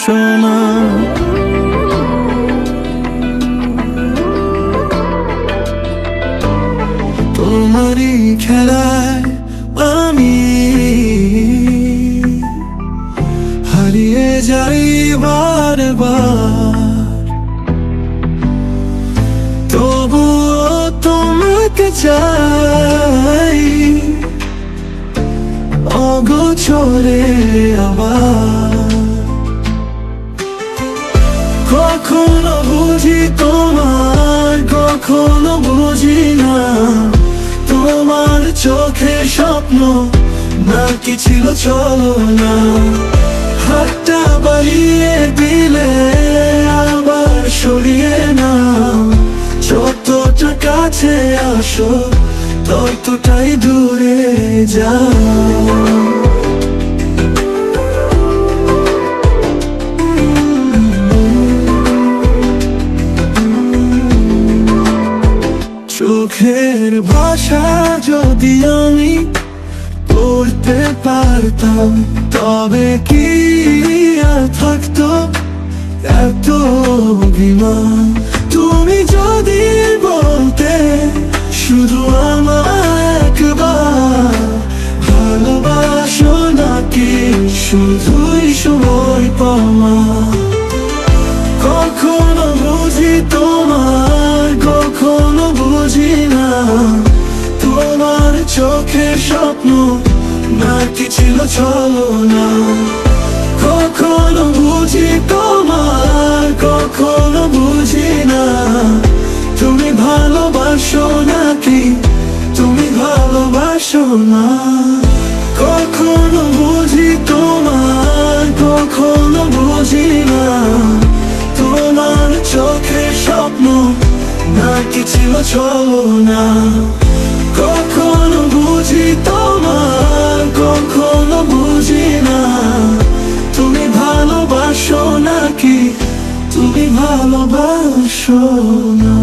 ভালোবাসো না। তোমারই খেলায় আমি হারিয়ে যাই বারবার, তবুও তোমাকে চাই অগোচরে আবার। কখনো বুঝি তোমার, কখনো বুঝি না, তোমার চোখে স্বপ্ন নাকি ছিল চলো না। হাতটা বাড়িয়ে দিলে আবার সরিয়ে না, যতটা কাছে আসো ততটাই দূরে যাও। চোখের ভাষা যদি আমি পড়তে পারতাম, তবে কি আর থাকতো এত অভিমান। তুমি যদি বলতে শুধু আমায় একবার, ভালোবাসো নাকি শুধুই সময় পাওয়া। কখনো বুঝি তোমার, কখনো বুঝি না, তোমার চোখের স্বপ্ন নাকি ছিল চলো না। কখনো বুঝি তোমার, কখনো বুঝি না, তুমি ভালোবাসো নাকি তুমি ভালোবাসো না। কখনো বুঝি তোমার, কখনো বুঝি না, তোমার চোখের স্বপ্ন নাকি ছিল চলো না। কখনো বুঝি তোমার, কখনো বুঝি না, তুমি ভালোবাসো নাকি তুমি ভালোবাসো না।